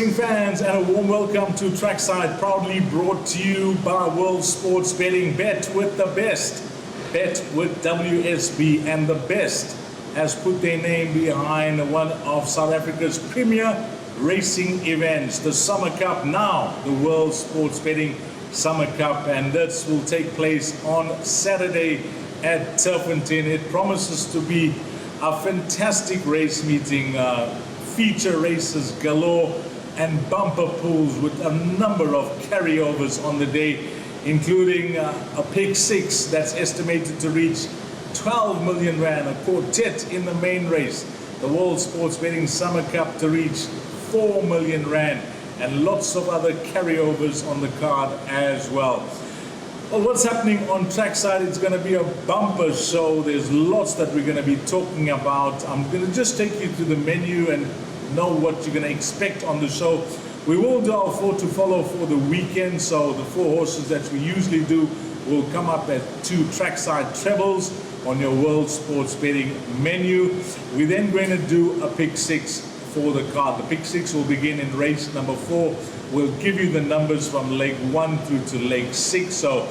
racing fans, and a warm welcome to Trackside, proudly brought to you by World Sports Betting. Bet with the best. Bet with WSB, and the best has put their name behind one of South Africa's premier racing events, the Summer Cup, now the World Sports Betting Summer Cup, and this will take place on Saturday at Turffontein. It promises to be a fantastic race meeting, feature races galore and bumper pools with a number of carryovers on the day, including a pick six that's estimated to reach 12 million rand, a Quartet in the main race, the World Sports Betting Summer Cup to reach 4 million rand, and lots of other carryovers on the card as well. Well, what's happening on Trackside? It's going to be a bumper show. There's lots that we're going to be talking about. I'm going to just take you through the menu and know what you're going to expect on the show. We will do our 4 to follow for the weekend, so the 4 horses that we usually do will come up at 2 Trackside Trebles on your World Sports Betting menu. We're then going to do a pick 6 for the card. The pick 6 will begin in race number 4. We'll give you the numbers from leg 1 through to leg 6, so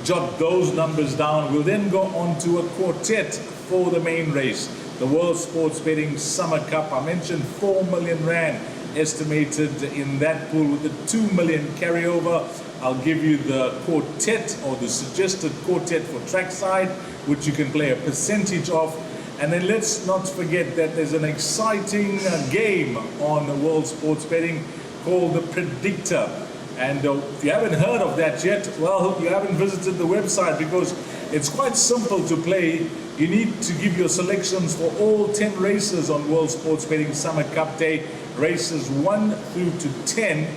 jot those numbers down. We'll then go on to a Quartet for the main race, the World Sports Betting Summer Cup. I mentioned 4 million rand estimated in that pool with the 2 million carryover. I'll give you the Quartet, or the suggested Quartet for Trackside, which you can play a percentage of. And then let's not forget that there's an exciting game on the World Sports Betting called the Predictor. And if you haven't heard of that yet, well, you haven't visited the website, because it's quite simple to play. You need to give your selections for all 10 races on World Sports Betting Summer Cup Day, races 1 through to 10.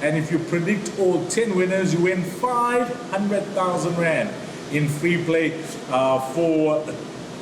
And if you predict all 10 winners, you win 500,000 rand in free play. For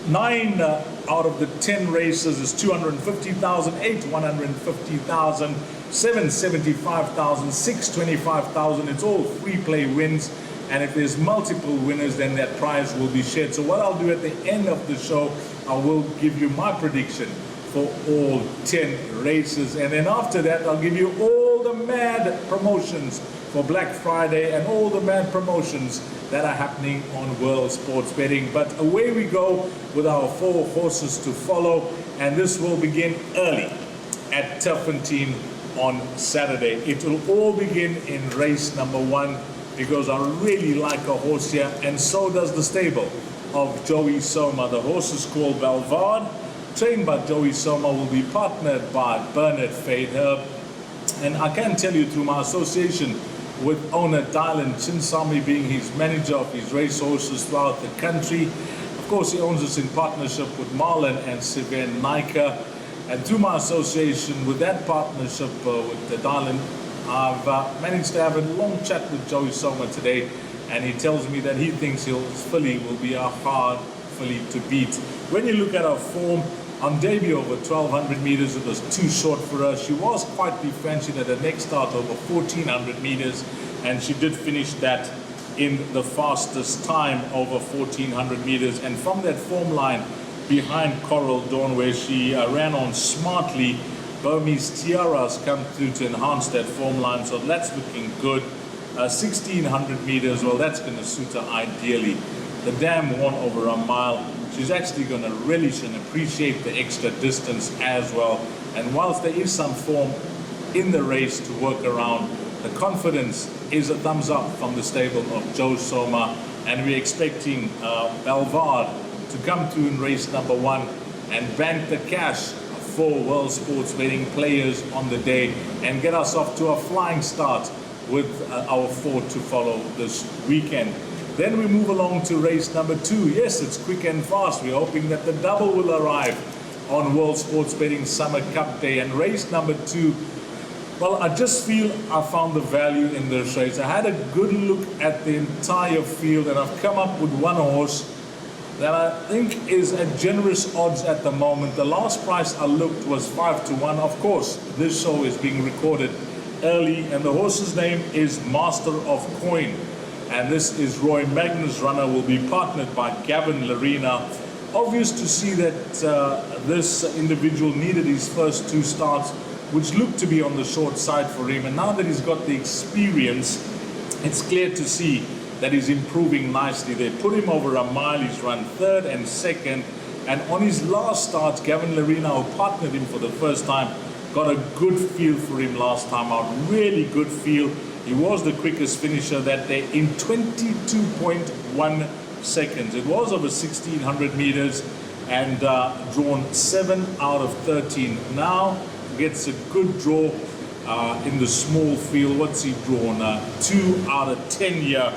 9 out of the 10 races is 250,000, 8 150,000, 7 75,000, 6 25,000. It's all free play wins, and if there's multiple winners, then that prize will be shared. So what I'll do at the end of the show, I will give you my prediction for all 10 races, and then after that I'll give you all the mad promotions for Black Friday and all the mad promotions that are happening on World Sports Betting. But away we go with our 4 horses to follow, and this will begin early at Turffontein on Saturday. It will all begin in race number 1, because I really like a horse here, and so does the stable of Joey Soma. The horse is called Belvard, trained by Joey Soma, will be partnered by Bernard Fadeherb. And I can tell you, through my association with owner Dylan Chinsami, being his manager of his race horses throughout the country, of course he owns this in partnership with Marlon and Sven Nike. And through my association with that partnership with Dylan, I've managed to have a long chat with Joey Soma today, and he tells me that he thinks his filly will be a hard filly to beat. When you look at her form, on debut over 1,200 meters, it was too short for her. She was quite defensive at the next start over 1,400 meters, and she did finish that in the fastest time over 1,400 meters. And from that form line behind Coral Dawn, where she ran on smartly, Burmese Tiara's come through to enhance that form line, so that's looking good. 1,600 meters, well, that's going to suit her ideally. The dam won over a mile. She's actually going to relish and appreciate the extra distance as well. And whilst there is some form in the race to work around, the confidence is a thumbs up from the stable of Joe Soma, and we're expecting Belvard to come through in race number 1 and bank the cash for World Sports Betting players on the day, and get us off to a flying start with our 4 to follow this weekend. Then we move along to race number 2. Yes, it's quick and fast. We're hoping that the double will arrive on World Sports Betting Summer Cup Day. And race number 2, well, I just feel I found the value in this race. I had a good look at the entire field, and I've come up with one horse that I think is at generous odds at the moment. The last price I looked was 5 to 1. Of course, this show is being recorded early, and the horse's name is Master of Coin. And this is Roy Magnus' runner, will be partnered by Gavin Larena. Obvious to see that this individual needed his first 2 starts which looked to be on the short side for him. And now that he's got the experience, it's clear to see that he's improving nicely. They put him over a mile. He's run third and second. And on his last start, Gavin Larina, who partnered him for the first time, got a good feel for him last time out. Really good feel. He was the quickest finisher that day in 22.1 seconds. It was over 1,600 meters and drawn 7 out of 13. Now gets a good draw in the small field. What's he drawn? 2 out of 10 here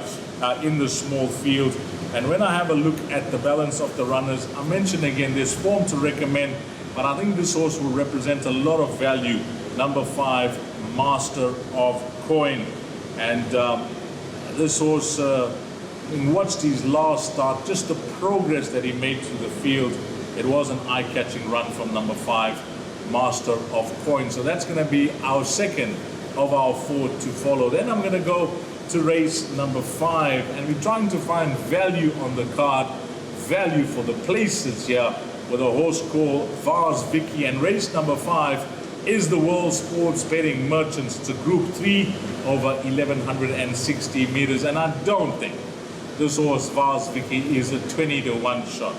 in the small field. And when I have a look at the balance of the runners, I mentioned again, there's form to recommend, but I think this horse will represent a lot of value. Number 5, Master of Coin. And this horse, watched his last start, just the progress that he made through the field. It was an eye-catching run from number 5, Master of Coin. So that's going to be our second of our 4 to follow. Then I'm going to go to race number 5, and we're trying to find value on the card, value for the places here with a horse called Vars Vicky. And race number 5 is the World Sports Betting Merchants. It's a Group 3 over 1,160 meters, and I don't think this horse Vars Vicky is a 20-to-1 shot.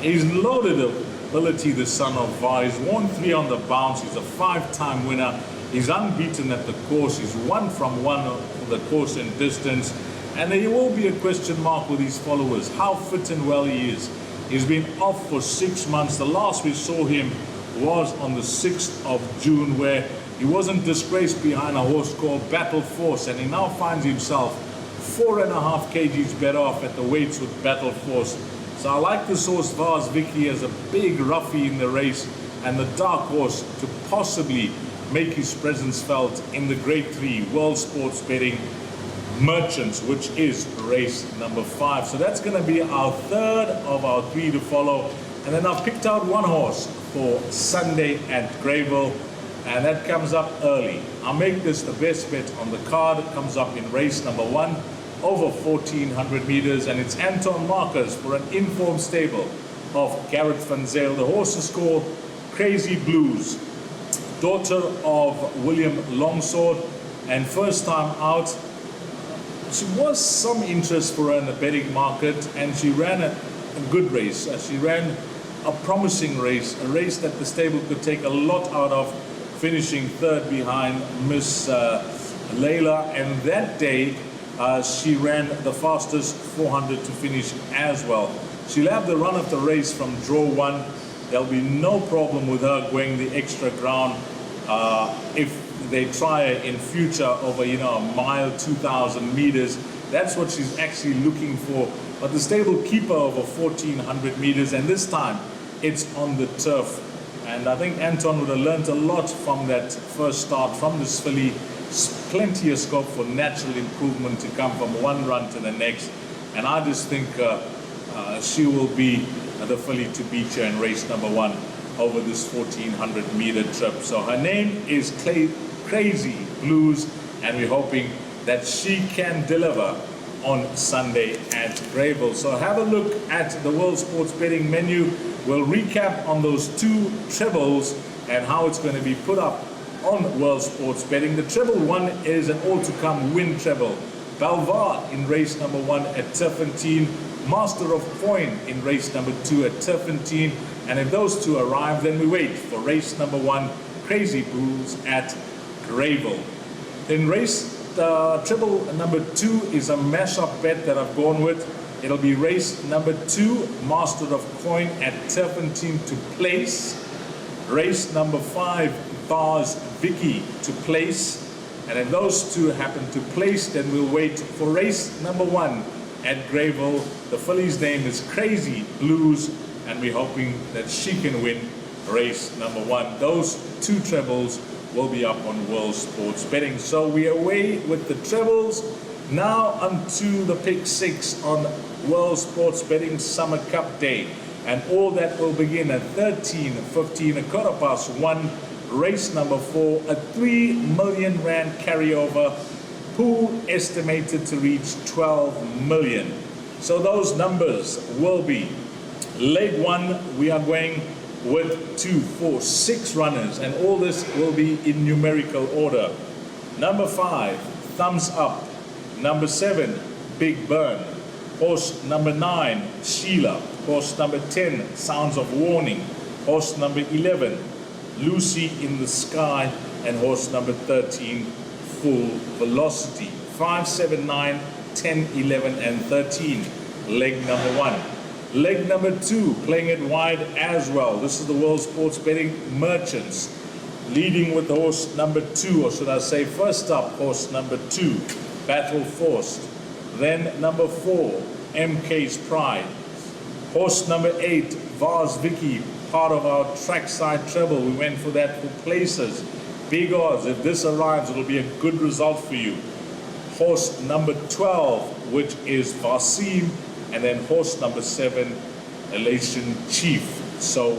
He's loaded of ability, the son of Var. He's won 3 on the bounce. He's a 5-time winner. He's unbeaten at the course. He's 1 from 1 on the course in distance. And there will be a question mark with his followers, how fit and well he is. He's been off for 6 months. The last we saw him was on the 6th of June, where he wasn't disgraced behind a horse called Battle Force, and he now finds himself 4.5 kgs better off at the weights with Battle Force. So I like this horse Vars Vicky as a big roughie in the race, and the dark horse to possibly make his presence felt in the Grade 3 World Sports Betting Merchants, which is race number 5. So that's going to be our third of our 3 to follow. And then I've picked out one horse for Sunday at Greyville, and that comes up early. I'll make this the best bet on the card. It comes up in race number 1 over 1,400 meters, and it's Anton Marcus for an informed stable of Garrett Van Zyl. The horse is called Crazy Blues, daughter of William Longsword, and first time out. She was some interest for her in the betting market, and she ran a good race. She ran a promising race, a race that the stable could take a lot out of, finishing third behind Miss Layla. And that day, she ran the fastest 400 to finish as well. She'll have the run of the race from draw 1. There'll be no problem with her going the extra ground if they try her in future over, a mile, 2,000 meters. That's what she's actually looking for. But the stable keep her over 1,400 meters, and this time it's on the turf. And I think Anton would have learned a lot from that first start from this filly. Plenty of scope for natural improvement to come from one run to the next. And I just think she will be the filly to beat her in race number 1 over this 1,400 meter trip. So her name is Crazy Blues, and we're hoping that she can deliver on Sunday at Greyville. So have a look at the World Sports Betting menu. We'll recap on those 2 trebles and how it's going to be put up on World Sports Betting. The treble 1 is an all-to-come win treble. Belvar in race number 1 at Turfentine, Master of Coin in race number 2 at Turfentine, and if those 2 arrive, then we wait for race number 1, Crazy Blues at Greyville. Then race treble number 2 is a mash-up bet that I've gone with. It'll be race number 2, Master of Coin at Turfentine to place. Race number 5, Vars Vicky to place. And if those 2 happen to place, then we'll wait for race number 1 at Greyville. The filly's name is Crazy Blues, and we're hoping that she can win race number 1. Those 2 trebles will be up on World Sports Betting. So we're away with the trebles. Now onto the pick 6 on World Sports Betting Summer Cup Day. And all that will begin at 13:15, a quarter past 1, race number 4, a 3 million rand carryover, pool estimated to reach 12 million. So those numbers will be leg 1, we are going with 2, 4, 6 runners, and all this will be in numerical order. Number 5, Thumbs Up. Number 7, Big Burn. Horse number 9, Sheila. Horse number 10, Sounds of Warning. Horse number 11, Lucy in the Sky. And horse number 13, Full Velocity. 5, 7, 9, 10, 11, and 13. Leg number 1. Leg number 2, playing it wide as well. This is the World Sports Betting Merchants. Leading with horse number 2, or should I say first up, horse number 2, Battle Forced. Then number 4, MK's Pride. Horse number 8, Vars Vicky, part of our Trackside Treble. We went for that for places. Big odds, if this arrives, it'll be a good result for you. Horse number 12, which is Vasim, and then horse number 7, Elation Chief. So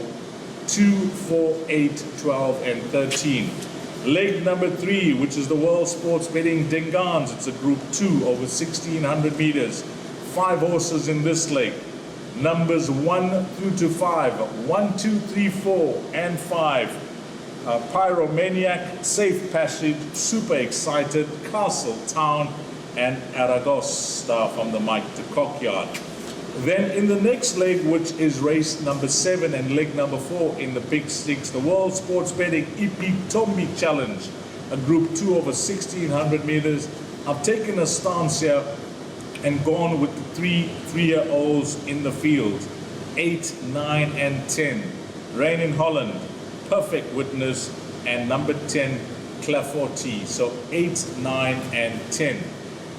2, 4, 8, 12, and 13. Leg number 3, which is the World Sports Betting Dingans. It's a group 2 over 1,600 meters. 5 horses in this leg. Numbers 1 through to 5. 1, 2, 3, 4, and 5. Pyromaniac, Safe Passage, Super Excited, Castle Town, and Aragosta from the Mike de Cockyard. Then in the next leg, which is race number 7 and leg number 4 in the Big 6, the World Sports Betting Ipitombi Challenge, a group 2 over 1,600 meters. I've taken a stance here and gone with the 3 3-year-olds in the field, 8, 9, and 10. Rain in Holland, Perfect Witness, and number 10, Claforti. So 8, 9, and 10.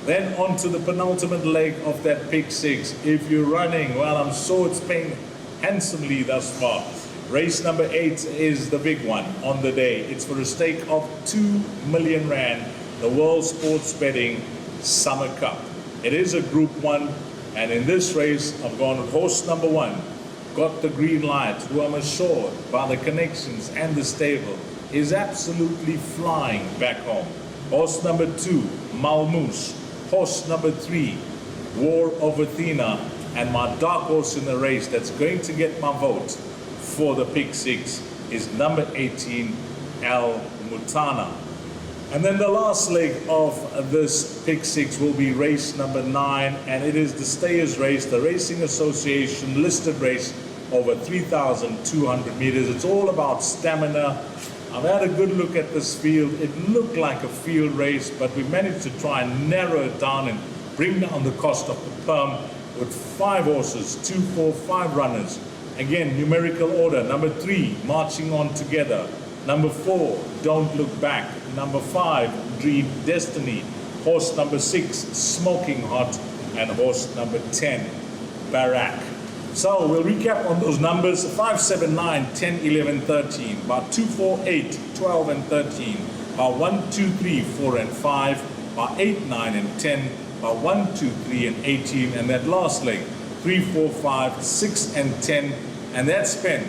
Then on to the penultimate leg of that Big 6. If you're running, well, I'm sure it's paying handsomely thus far. Race number 8 is the big one on the day. It's for a stake of 2 million rand, the World Sports Betting Summer Cup. It is a Group 1, and in this race, I've gone with horse number 1, Got the Green Light, who I'm assured by the connections and the stable is absolutely flying back home. Horse number 2, Malmoose. Horse number 3, War of Athena, and my dark horse in the race that's going to get my vote for the Pick 6 is number 18, Al Mutana. And then the last leg of this Pick 6 will be race number 9, and it is the Stayers race, the Racing Association listed race over 3,200 meters. It's all about stamina. I've had a good look at this field. It looked like a field race, but we managed to try and narrow it down and bring down the cost of the perm with 5 horses, 2, 4, 5 runners. Again, numerical order. Number 3, Marching On Together. Number 4, Don't Look Back. Number 5, Dream Destiny. Horse number 6, Smoking Hot. And horse number 10, Barak. So we'll recap on those numbers: 5, 7, 9, 10, 11, 13. About 2, 4, 8, 12, and 13. About 1, 2, 3, 4, and 5. About 8, 9, and 10. About 1, 2, 3, and 18. And that last leg, 3, 4, 5, 6, and 10. And that spend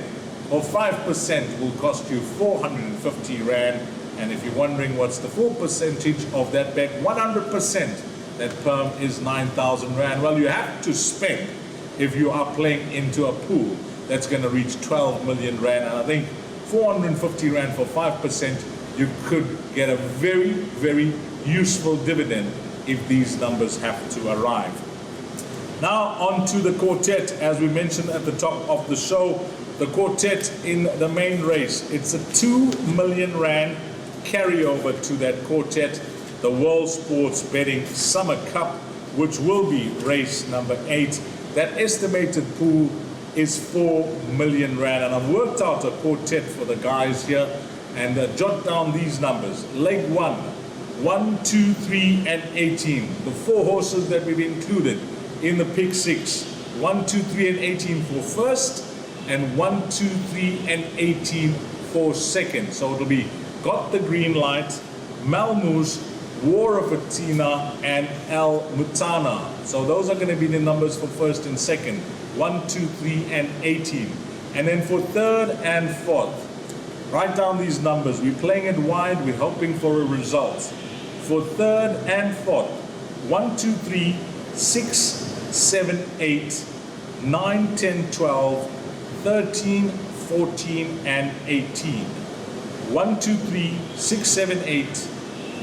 of 5% will cost you 450 rand. And if you're wondering what's the full percentage of that bet, 100%, that perm is 9,000 rand. Well, you have to spend if you are playing into a pool that's going to reach 12 million rand. And I think 450 rand for 5%, you could get a very, very useful dividend if these numbers have to arrive. Now on to the Quartet. As we mentioned at the top of the show, the Quartet in the main race. It's a 2 million rand carryover to that Quartet, the World Sports Betting Summer Cup, which will be race number 8. That estimated pool is 4 million rand, and I've worked out a Quartet for the guys here, and jot down these numbers. Leg 1, 1, 2, 3, and 18. The 4 horses that we've included in the Pick 6. 1, 2, 3, and 18 for first, and 1, 2, 3, and 18 for second. So it'll be Got the Green Light, Malmoose, War of Athena, and El Mutana. So those are going to be the numbers for first and second. 1, 2, 3, and 18. And then for third and fourth, write down these numbers. We're playing it wide. We're hoping for a result. For third and fourth, 1, 2, 3, 6, 7, 8, 9, 10, 12, 13, 14, and 18. 1, 2, 3, 6, 7, 8,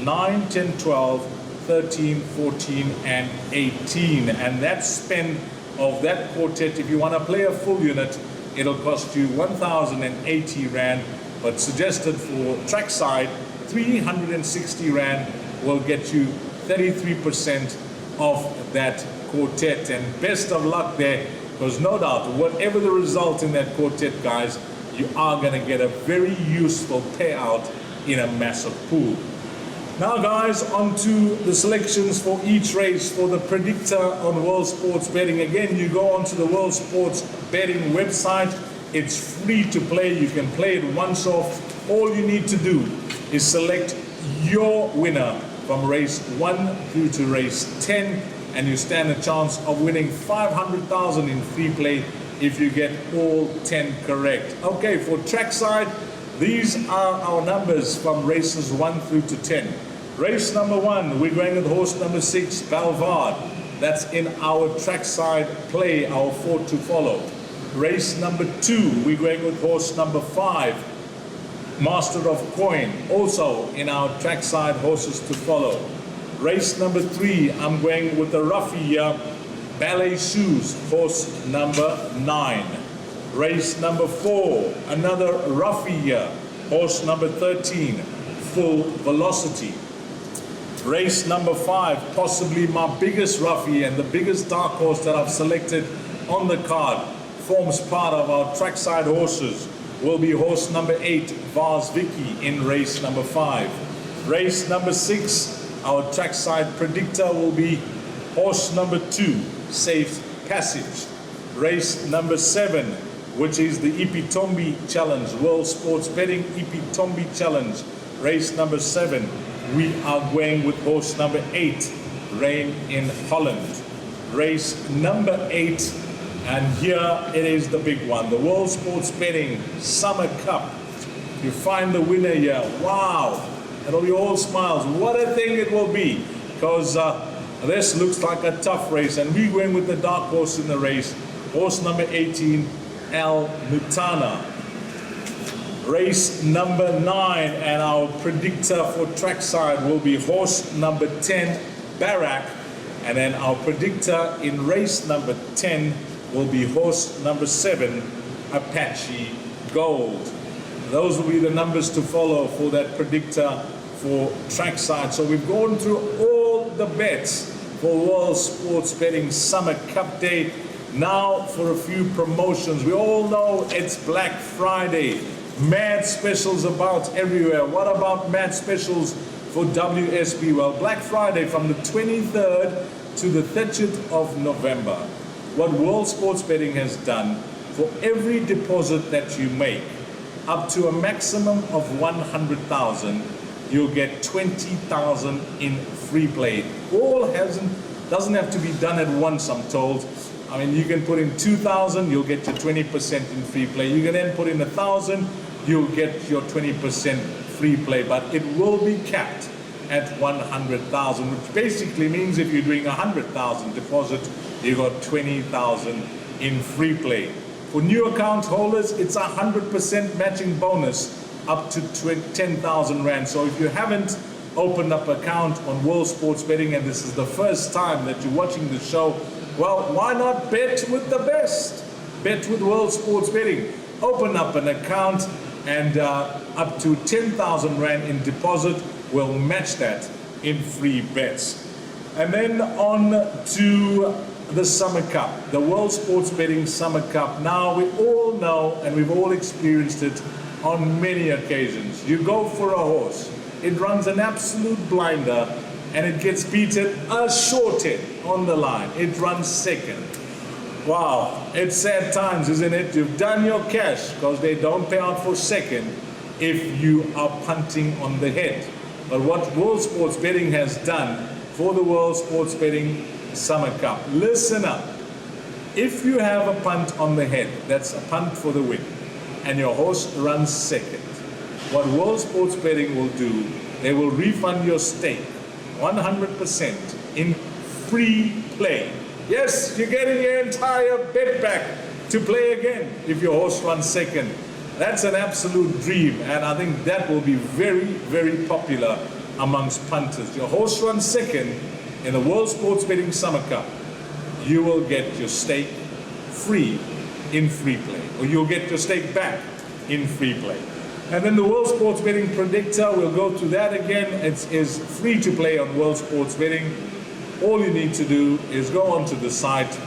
9, 10, 12, 13, 14, and 18. And that spend of that quartet, if you want to play a full unit, it'll cost you 1,080 Rand, but suggested for Trackside, 360 Rand will get you 33% of that quartet. And best of luck there, because no doubt, whatever the result in that quartet, guys, you are going to get a very useful payout in a massive pool. Now guys, on to the selections for each race for the predictor on World Sports Betting. Again, you go onto the World Sports Betting website. It's free to play. You can play it once off. All you need to do is select your winner from race 1 through to race 10, and you stand a chance of winning 500,000 in free play if you get all 10 correct. Okay, for Trackside, these are our numbers from races 1 through to 10. Race number 1, we're going with horse number 6, Balvard. That's in our Trackside play, our 4 to follow. Race number 2, we're going with horse number 5, Master of Coin, also in our Trackside horses to follow. Race number 3, I'm going with the roughie here, Ballet Shoes, horse number 9. Race number 4, another roughie here, horse number 13, Full Velocity. Race number 5, possibly my biggest roughie and the biggest dark horse that I've selected on the card, forms part of our Trackside horses, will be horse number 8, Vars Vicky, in race number 5. Race number 6, our Trackside predictor will be horse number 2, Safe Passage. Race number 7, which is the Ipitombi Challenge, World Sports Betting Ipitombi Challenge. Race number 7, we are going with horse number 8, Rain in Holland. Race number 8, and here it is the big one, the World Sports Betting Summer Cup. You find the winner here, wow, it'll be all smiles. What a thing it will be, because this looks like a tough race, and we're going with the dark horse in the race, horse number 18, El Mutana. Race number 9, and our predictor for Trackside will be horse number 10, Barak, and then our predictor in race number 10 will be horse number 7, Apache Gold. Those will be the numbers to follow for that predictor for Trackside. So we've gone through all the bets for World Sports Betting Summer Cup Day. Now for a few promotions. We all know it's Black Friday. Mad specials about everywhere. What about mad specials for WSB? Well, Black Friday from the 23rd to the 30th of November. What World Sports Betting has done, for every deposit that you make, up to a maximum of 100,000, you'll get 20,000 in free play. All doesn't have to be done at once, I'm told. I mean, you can put in 2,000, you'll get your 20% in free play. You can then put in 1,000, you'll get your 20% free play. But it will be capped at 100,000, which basically means if you're doing 100,000 deposit, you got 20,000 in free play. For new account holders, it's 100% matching bonus up to 10,000 Rand. So if you haven't opened up an account on World Sports Betting and this is the first time that you're watching the show, well, why not bet with the best? Bet with World Sports Betting. Open up an account and up to 10,000 Rand in deposit, will match that in free bets. And then on to the Summer Cup, the World Sports Betting Summer Cup. Now we all know and we've all experienced it on many occasions. You go for a horse, it runs an absolute blinder and it gets beaten a short hit on the line. It runs second. Wow, it's sad times, isn't it? You've done your cash because they don't pay out for second if you are punting on the head. But what World Sports Betting has done for the World Sports Betting Summer Cup, listen up. If you have a punt on the head, that's a punt for the win, and your horse runs second, what World Sports Betting will do, they will refund your stake 100% in free play. Yes, you're getting your entire bet back to play again if your horse runs second. That's an absolute dream, and I think that will be very, very popular amongst punters. Your horse runs second in the World Sports Betting Summer Cup. You will get your stake free in free play, or you'll get your stake back in free play. And then the World Sports Betting Predictor, we'll go to that again. It is free to play on World Sports Betting. All you need to do is go onto the site,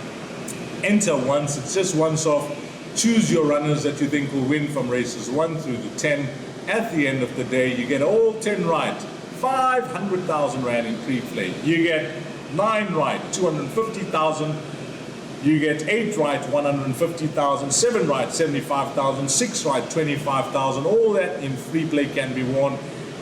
enter once, it's just once off, choose your runners that you think will win from races 1 through to 10. At the end of the day, you get all 10 right, 500,000 Rand in free play. You get 9 right, 250,000. You get 8 right, 150,000, 7 right, 75,000, 6 right, 25,000. All that in free play can be won.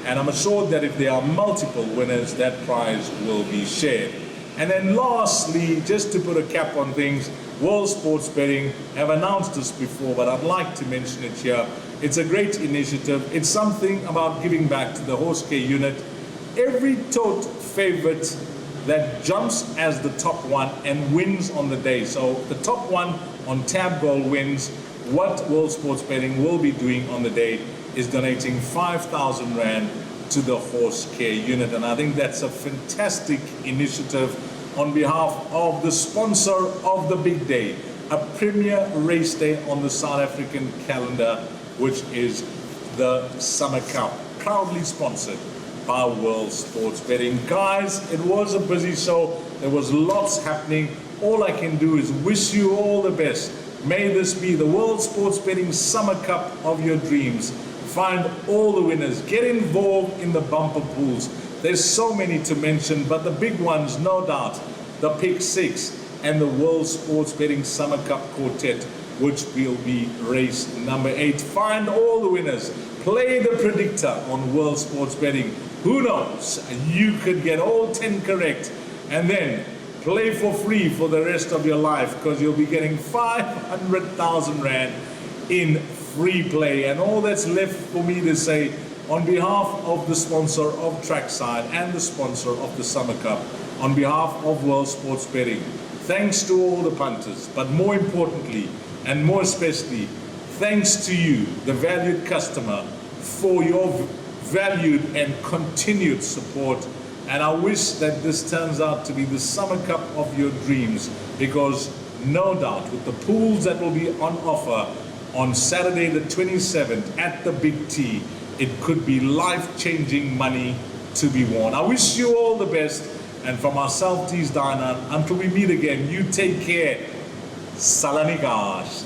And I'm assured that if there are multiple winners, that prize will be shared. And then lastly, just to put a cap on things, World Sports Betting have announced this before, but I'd like to mention it here. It's a great initiative. It's something about giving back to the horse care unit. Every tote favorite that jumps as the top one and wins on the day. So the top one on tab goal wins. What World Sports Betting will be doing on the day is donating 5,000 Rand to the horse care unit. And I think that's a fantastic initiative on behalf of the sponsor of the big day, a premier race day on the South African calendar, which is the Summer Cup, proudly sponsored by World Sports Betting. Guys, it was a busy show. There was lots happening. All I can do is wish you all the best. May this be the World Sports Betting Summer Cup of your dreams. Find all the winners. Get involved in the bumper pools. There's so many to mention, but the big ones, no doubt, the Pick 6 and the World Sports Betting Summer Cup Quartet, which will be race number 8. Find all the winners. Play the predictor on World Sports Betting. Who knows? You could get all 10 correct and then play for free for the rest of your life, because you'll be getting 500,000 Rand in free play. And all that's left for me to say, on behalf of the sponsor of Trackside and the sponsor of the Summer Cup, on behalf of World Sports Betting, thanks to all the punters, but more importantly and more especially, thanks to you, the valued customer, for your valued and continued support. And I wish that this turns out to be the Summer Cup of your dreams, because no doubt with the pools that will be on offer on Saturday the 27th at the Big T, it could be life-changing money to be won. I wish you all the best, and for myself, Deez Dayanand, until we meet again, you take care. Salanigash.